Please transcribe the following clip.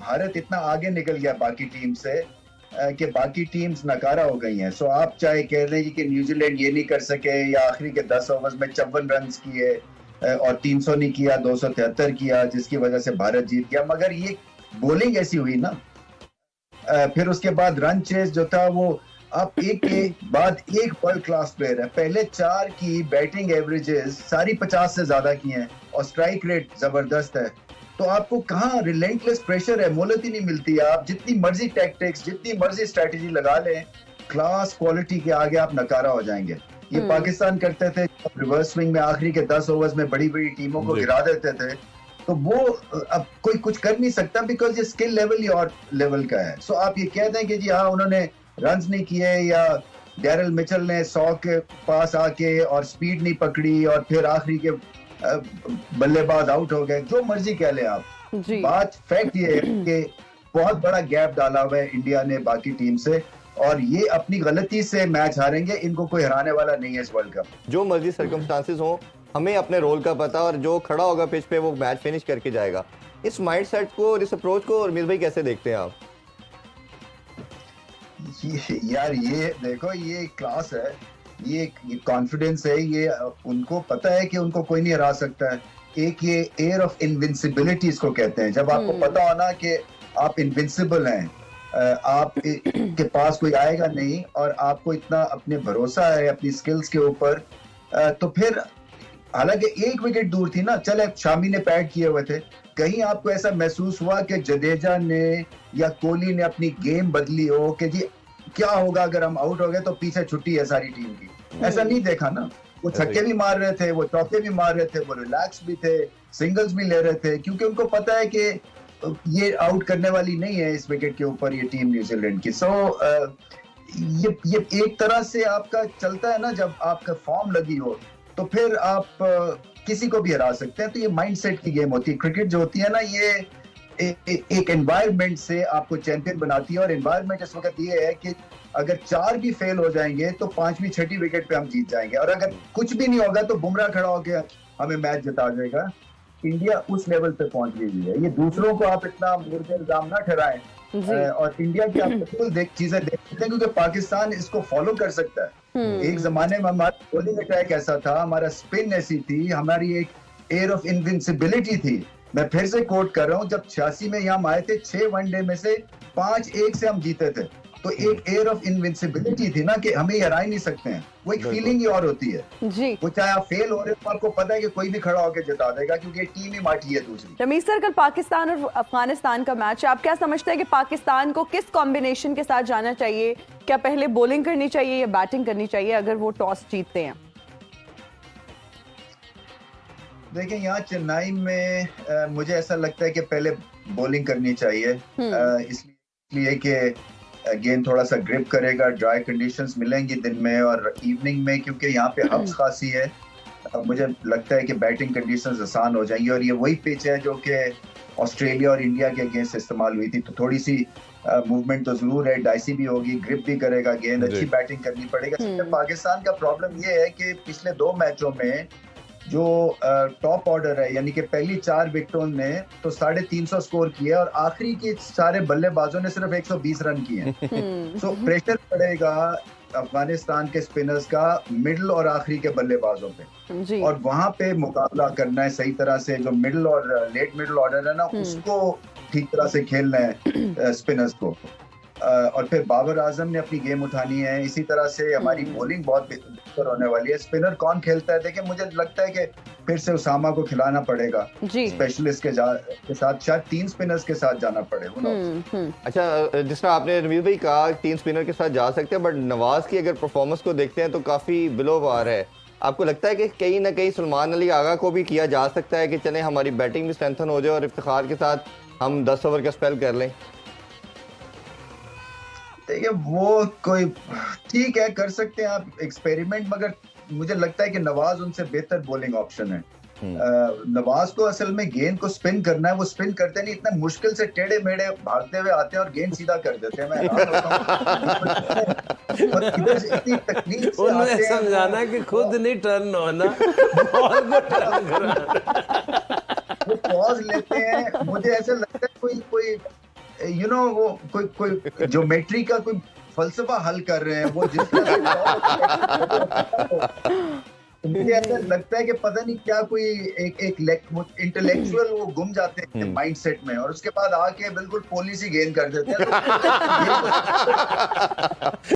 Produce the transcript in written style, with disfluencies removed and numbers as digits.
भारत इतना आगे निकल गया बाकी टीम से कि बाकी टीम्स नकारा हो गई हैं। सो आप चाहे कह दें कि न्यूजीलैंड ये नहीं कर सके या आखिरी के 10 ओवर्स में 54 रन किए और 300 नहीं किया, 273 किया, जिसकी वजह से भारत जीत गया, मगर ये बॉलिंग ऐसी हुई ना। फिर उसके बाद रन चेस जो था वो अब एक के बाद एक वर्ल्ड क्लास प्लेयर है। पहले 4 की बैटिंग एवरेजेस सारी 50 से ज्यादा की हैं और स्ट्राइक रेट जबरदस्त है। तो आपको कहाँ रिलेंटलेस प्रेशर है, मोहलत ही नहीं मिलती। आप जितनी मर्जी टैक्टिक्स, जितनी मर्जी स्ट्रेटेजी लगा लें, क्लास क्वालिटी के आगे आप नकारा हो जाएंगे। ये पाकिस्तान करते थे रिवर्स स्विंग में, आखिरी के 10 ओवर्स में बड़ी बड़ी टीमों को गिरा देते थे। तो वो अब कोई कुछ कर नहीं सकता बिकॉज ये स्किल लेवल ही और लेवल का है। सो आप ये कह दें कि जी हाँ उन्होंने रन्स नहीं किए या डैरल मिचेल ने 100 के पास आके और स्पीड नहीं पकड़ी और फिर आखिरी के बल्लेबाज आउट हो गए, जो मर्जी कह ले आप, बात फैक्ट ये है कि बहुत बड़ा गैप डाला हुआ है इंडिया ने बाकी टीम से और ये अपनी गलती से मैच हारेंगे। इनको कोई हराने वाला नहीं है इस वर्ल्ड कप। जो मर्जी सर्कमस्टांसेस हो, हमें अपने रोल का पता और जो खड़ा होगा पिच पे वो मैच फिनिश करके जाएगा। इस माइंडसेट को, इस अप्रोच को रमीज भाई कैसे देखते हैं आप? यार ये देखो, ये क्लास है, ये कॉन्फिडेंस है, ये उनको पता है कि उनको कोई नहीं हरा सकता है। एक ये एयर ऑफ इनविंसिबिलिटी इसको कहते हैं, जब आपको पता हो ना कि आप इनविंसिबल हैं, आप के पास कोई आएगा नहीं और आपको इतना अपने भरोसा है अपनी स्किल्स के ऊपर, तो फिर हालांकि 1 विकेट दूर थी ना, चले शामी ने पैड किए हुए थे, कहीं आपको ऐसा महसूस हुआ कि जडेजा ने या कोहली ने अपनी गेम बदली हो कि जी क्या होगा अगर हम आउट हो गए तो पीछे छुट्टी है सारी टीम की? ऐसा नहीं देखा ना। वो छक्के भी मार रहे थे, वो चौके भी मार रहे थे, वो रिलैक्स भी थे, सिंगल्स भी ले रहे थे, क्योंकि उनको पता है कि ये आउट करने वाली नहीं है इस विकेट के ऊपर ये टीम न्यूजीलैंड की। सो ये एक तरह से आपका चलता है ना, जब आपका फॉर्म लगी हो तो फिर आप किसी को भी हरा सकते हैं। तो ये माइंडसेट की गेम होती है। क्रिकेट जो होती है ना, ये एक एनवायरनमेंट से आपको चैंपियन बनाती है और एनवायरनमेंट इस वक्त ये है कि अगर 4 भी फेल हो जाएंगे तो 5वीं 6वीं विकेट पे हम जीत जाएंगे, और अगर कुछ भी नहीं होगा तो बुमराह खड़ा होकर हमें मैच जिता जाएगा। इंडिया उस लेवल पे पहुंच गई है। ये दूसरों को आप इतना मुर्दे इल्जाम ना ठहराएं, और इंडिया की आप बिल्कुल चीजें देख सकते हैं, क्योंकि पाकिस्तान इसको फॉलो कर सकता है। एक जमाने में हमारा बॉलिंग अटैक ऐसा था, हमारा स्पिन ऐसी थी, हमारी एक एयर ऑफ इनविंसिबिलिटी थी। मैं फिर से कोट कर रहा हूँ, जब 86 में यहाँ आए थे 6 वनडे में से 5-1 से हम जीते थे, तो एक एयर ऑफ इनविंसिबिलिटी थी ना कि हमें हरा ही नहीं सकते हैं। वो एक फीलिंग ही और होती है जी। वो चाहे आप फेल हो रहे हो, आपको पता है कि कोई भी खड़ा होकर जिता देगा, क्योंकि टीम ही माठी है दूसरी। रमीज सर, कल पाकिस्तान और अफगानिस्तान का मैच है, आप क्या समझते हैं कि पाकिस्तान को किस कॉम्बिनेशन के साथ जाना चाहिए? क्या पहले बॉलिंग करनी चाहिए या बैटिंग करनी चाहिए अगर वो टॉस जीतते हैं? देखिए, यहाँ चेन्नई में मुझे ऐसा लगता है कि पहले बॉलिंग करनी चाहिए, इसलिए कि गेंद थोड़ा सा ग्रिप करेगा, ड्राई कंडीशंस मिलेंगी दिन में और इवनिंग में, क्योंकि यहाँ पे हब्स खासी है। मुझे लगता है कि बैटिंग कंडीशंस आसान हो जाएंगी, और ये वही पिच है जो कि ऑस्ट्रेलिया और इंडिया के अगेंस्ट इस्तेमाल हुई थी। तो थोड़ी सी मूवमेंट तो जरूर है, डाइसी भी होगी, ग्रिप भी करेगा गेंद, अच्छी बैटिंग करनी पड़ेगा। पाकिस्तान का प्रॉब्लम ये है कि पिछले 2 मैचों में जो टॉप ऑर्डर है, यानी कि पहली 4 विकेटों ने तो 350 स्कोर किए और आखिरी के सारे बल्लेबाजों ने सिर्फ 120 रन किए हैं। सो प्रेशर पड़ेगा अफगानिस्तान के स्पिनर्स का मिडिल और आखिरी के बल्लेबाजों पे, और वहां पे मुकाबला करना है सही तरह से। जो मिडिल और लेट मिडिल ऑर्डर है ना, उसको ठीक तरह से खेलना है स्पिनर्स को, और फिर बाबर आजम ने अपनी गेम उठानी है। इसी तरह से हमारी बॉलिंग बहुत बेहतर होने वाली है। स्पिनर कौन खेलता है? देखिए, मुझे लगता है कि फिर से उसामा को खिलाना पड़ेगा स्पेशलिस्ट के साथ, शायद 3 स्पिनर्स के साथ जाना पड़ेगा। अच्छा, जिस तरह आपने रमीज भाई कहा 3 स्पिनर के साथ जा सकते हैं, बट नवाज की अगर परफॉर्मेंस को देखते हैं तो काफी बिलो पार है। आपको लगता है कि कहीं ना कहीं सलमान अली आगा को भी किया जा सकता है कि चले हमारी बैटिंग भी स्ट्रेंथन हो जाए और इफ्तिखार के साथ हम 10 ओवर का स्पेल कर लें? देखिए, वो कोई ठीक है, कर सकते हैं आप एक्सपेरिमेंट, मगर मुझे लगता है कि नवाज उनसे बेहतर बॉलिंग ऑप्शन है। नवाज को असल में गेंद को स्पिन करना है, वो स्पिन करते नहीं, इतना मुश्किल से टेढ़े मेढ़े भागते हुए आते हैं और गेंद सीधा कर देते हैं। मैं और इधर से इतनी तकलीफ से उन्हें समझाना कि खुद नहीं टर्न होना, बॉल को टर्न करना। वो पॉज लेते हैं, मुझे ऐसा लगता है कोई यू नो वो कोई ज्योमेट्री का कोई फलसफा हल कर रहे हैं, वो जिस तरह से मुझे ऐसा लगता है कि पता नहीं क्या कोई एक इंटेलेक्चुअल वो गुम जाते हैं माइंडसेट में, और उसके बाद आके बिल्कुल पॉलिसी गेन कर देते हैं।